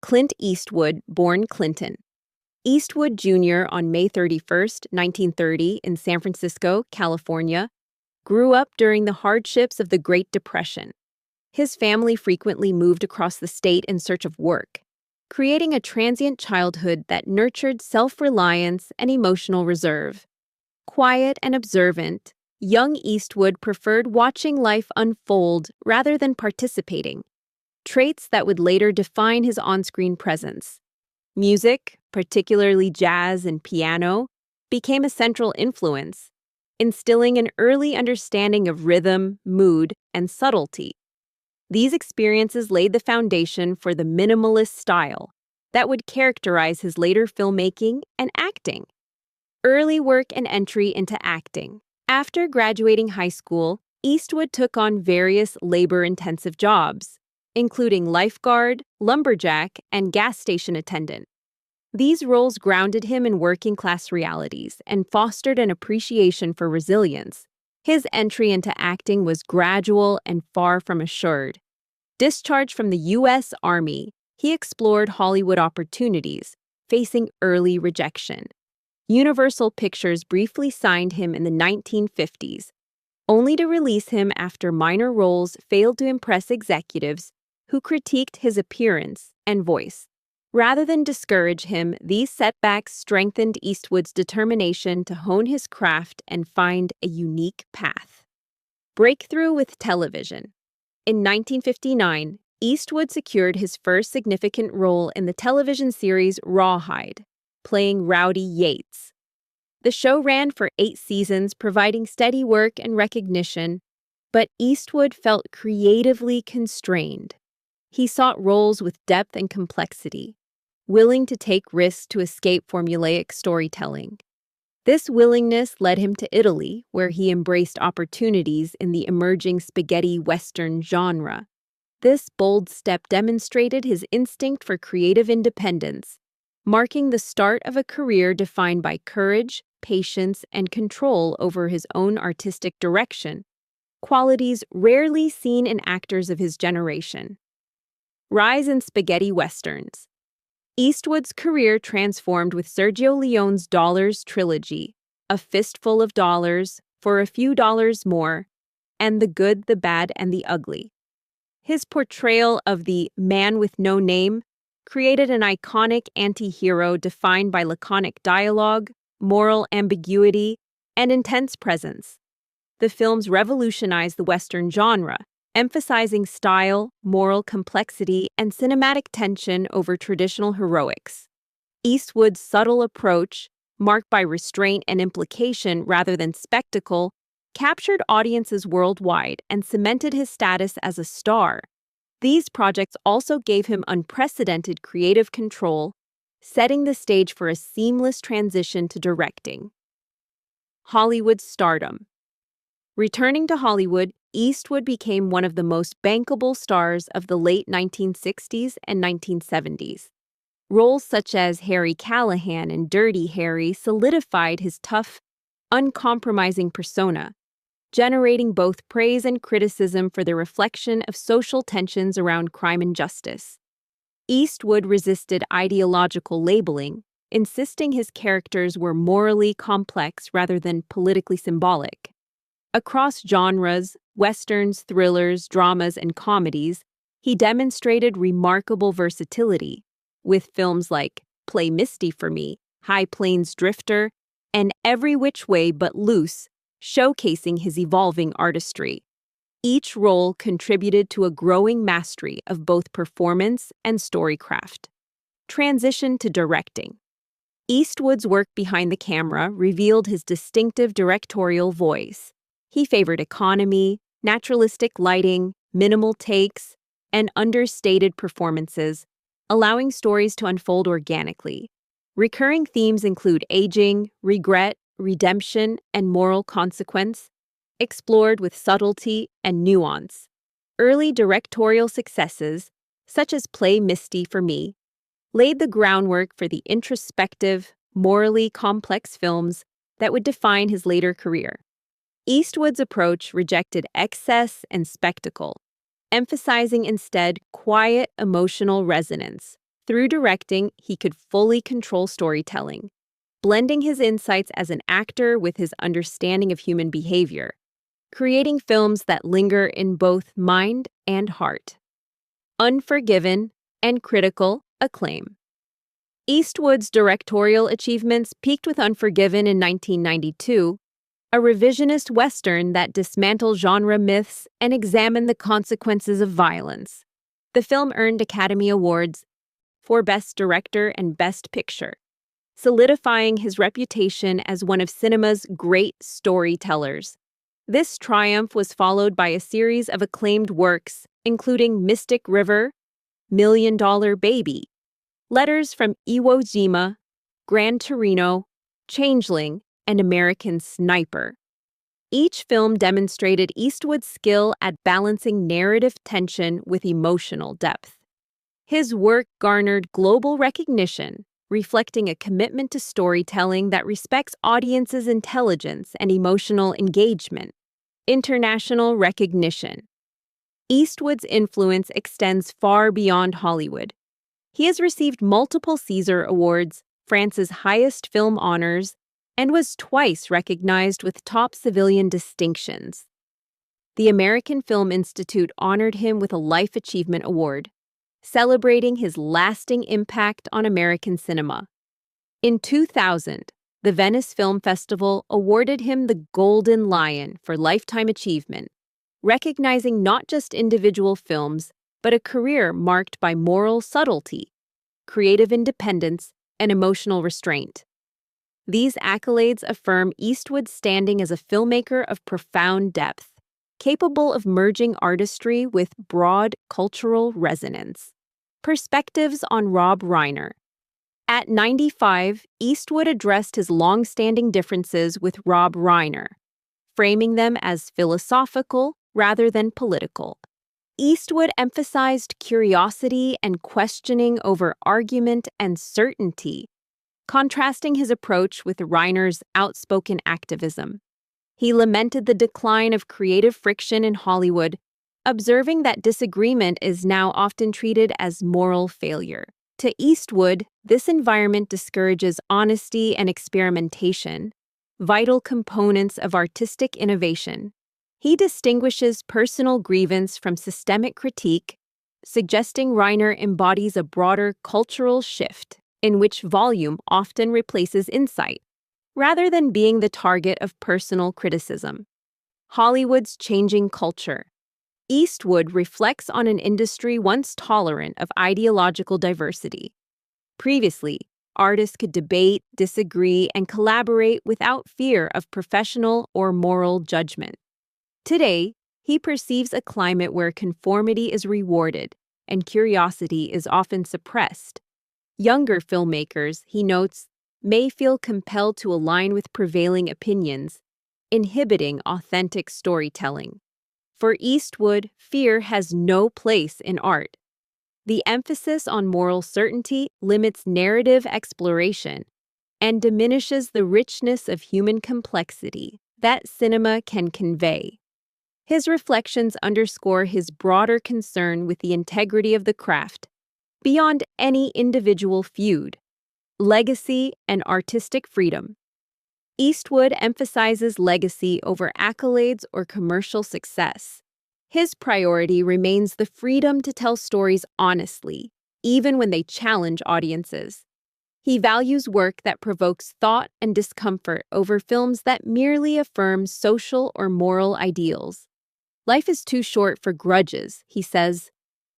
Clint Eastwood, born Clinton. Eastwood Jr. on May 31, 1930, in San Francisco, California, grew up during the hardships of the Great Depression. His family frequently moved across the state in search of work, creating a transient childhood that nurtured self-reliance and emotional reserve. Quiet and observant, young Eastwood preferred watching life unfold rather than participating, traits that would later define his on-screen presence. Music, particularly jazz and piano, became a central influence, instilling an early understanding of rhythm, mood, and subtlety. These experiences laid the foundation for the minimalist style that would characterize his later filmmaking and acting. Early work and entry into acting. After graduating high school, Eastwood took on various labor-intensive jobs, including lifeguard, lumberjack, and gas station attendant. These roles grounded him in working-class realities and fostered an appreciation for resilience. His entry into acting was gradual and far from assured. Discharged from the U.S. Army, he explored Hollywood opportunities, facing early rejection. Universal Pictures briefly signed him in the 1950s, only to release him after minor roles failed to impress executives who critiqued his appearance and voice. Rather than discourage him, these setbacks strengthened Eastwood's determination to hone his craft and find a unique path. Breakthrough with television. In 1959, Eastwood secured his first significant role in the television series Rawhide, playing Rowdy Yates. The show ran for 8 seasons, providing steady work and recognition, but Eastwood felt creatively constrained. He sought roles with depth and complexity, willing to take risks to escape formulaic storytelling. This willingness led him to Italy, where he embraced opportunities in the emerging spaghetti western genre. This bold step demonstrated his instinct for creative independence, marking the start of a career defined by courage, patience, and control over his own artistic direction, qualities rarely seen in actors of his generation. Rise in spaghetti westerns. Eastwood's career transformed with Sergio Leone's Dollars trilogy, A Fistful of Dollars, For a Few Dollars More, and The Good, the Bad, and the Ugly. His portrayal of the man with no name created an iconic anti-hero defined by laconic dialogue, moral ambiguity, and intense presence. The films revolutionized the Western genre, emphasizing style, moral complexity, and cinematic tension over traditional heroics. Eastwood's subtle approach, marked by restraint and implication rather than spectacle, captured audiences worldwide and cemented his status as a star. These projects also gave him unprecedented creative control, setting the stage for a seamless transition to directing. Hollywood stardom. Returning to Hollywood, Eastwood became one of the most bankable stars of the late 1960s and 1970s. Roles such as Harry Callahan in Dirty Harry solidified his tough, uncompromising persona, generating both praise and criticism for the reflection of social tensions around crime and justice. Eastwood resisted ideological labeling, insisting his characters were morally complex rather than politically symbolic. Across genres, westerns, thrillers, dramas, and comedies, he demonstrated remarkable versatility, with films like Play Misty for Me, High Plains Drifter, and Every Which Way But Loose, showcasing his evolving artistry. Each role contributed to a growing mastery of both performance and storycraft. Transition to directing. Eastwood's work behind the camera revealed his distinctive directorial voice. He favored economy, naturalistic lighting, minimal takes, and understated performances, allowing stories to unfold organically. Recurring themes include aging, regret, redemption, and moral consequence, explored with subtlety and nuance. Early directorial successes, such as Play Misty for Me, laid the groundwork for the introspective, morally complex films that would define his later career. Eastwood's approach rejected excess and spectacle, emphasizing instead quiet emotional resonance, Through directing, he could fully control storytelling, blending his insights as an actor with his understanding of human behavior, creating films that linger in both mind and heart. Unforgiven and critical acclaim. Eastwood's directorial achievements peaked with Unforgiven in 1992, a revisionist Western that dismantled genre myths and examined the consequences of violence. The film earned Academy Awards for Best Director and Best Picture, solidifying his reputation as one of cinema's great storytellers. This triumph was followed by a series of acclaimed works, including Mystic River, $1 Million Baby, Letters from Iwo Jima, Gran Torino, Changeling, and American Sniper. Each film demonstrated Eastwood's skill at balancing narrative tension with emotional depth. His work garnered global recognition, reflecting a commitment to storytelling that respects audiences' intelligence and emotional engagement. International recognition. Eastwood's influence extends far beyond Hollywood. He has received multiple César Awards, France's highest film honors, and was twice recognized with top civilian distinctions. The American Film Institute honored him with a Life Achievement Award, celebrating his lasting impact on American cinema. In 2000, the Venice Film Festival awarded him the Golden Lion for Lifetime Achievement, recognizing not just individual films, but a career marked by moral subtlety, creative independence, and emotional restraint. These accolades affirm Eastwood's standing as a filmmaker of profound depth, capable of merging artistry with broad cultural resonance. Perspectives on Rob Reiner. At 95, Eastwood addressed his long-standing differences with Rob Reiner, framing them as philosophical rather than political. Eastwood emphasized curiosity and questioning over argument and certainty, contrasting his approach with Reiner's outspoken activism. He lamented the decline of creative friction in Hollywood, observing that disagreement is now often treated as moral failure. To Eastwood, this environment discourages honesty and experimentation, vital components of artistic innovation. He distinguishes personal grievance from systemic critique, suggesting Reiner embodies a broader cultural shift in which volume often replaces insight, rather than being the target of personal criticism. Hollywood's changing culture. Eastwood reflects on an industry once tolerant of ideological diversity. Previously, artists could debate, disagree, and collaborate without fear of professional or moral judgment. Today, he perceives a climate where conformity is rewarded and curiosity is often suppressed. Younger filmmakers, he notes, may feel compelled to align with prevailing opinions, inhibiting authentic storytelling. For Eastwood, fear has no place in art. The emphasis on moral certainty limits narrative exploration and diminishes the richness of human complexity that cinema can convey. His reflections underscore his broader concern with the integrity of the craft, beyond any individual feud, legacy, and artistic freedom. Eastwood emphasizes legacy over accolades or commercial success. His priority remains the freedom to tell stories honestly, even when they challenge audiences. He values work that provokes thought and discomfort over films that merely affirm social or moral ideals. Life is too short for grudges, he says,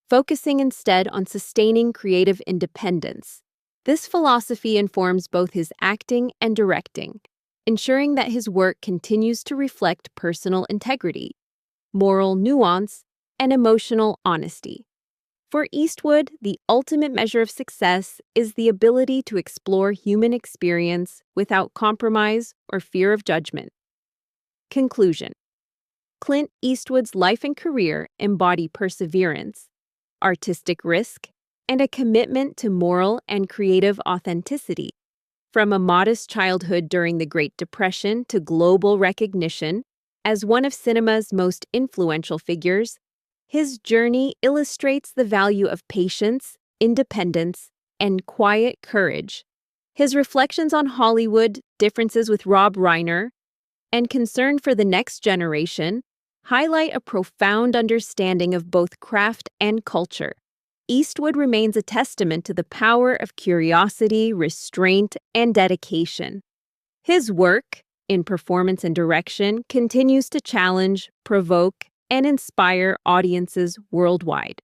focusing instead on sustaining creative independence. This philosophy informs both his acting and directing, ensuring that his work continues to reflect personal integrity, moral nuance, and emotional honesty. For Eastwood, the ultimate measure of success is the ability to explore human experience without compromise or fear of judgment. Conclusion. Clint Eastwood's life and career embody perseverance, artistic risk, and a commitment to moral and creative authenticity. From a modest childhood during the Great Depression to global recognition as one of cinema's most influential figures, his journey illustrates the value of patience, independence, and quiet courage. His reflections on Hollywood, differences with Rob Reiner, and concern for the next generation highlight a profound understanding of both craft and culture. Eastwood remains a testament to the power of curiosity, restraint, and dedication. His work, in performance and direction, continues to challenge, provoke, and inspire audiences worldwide.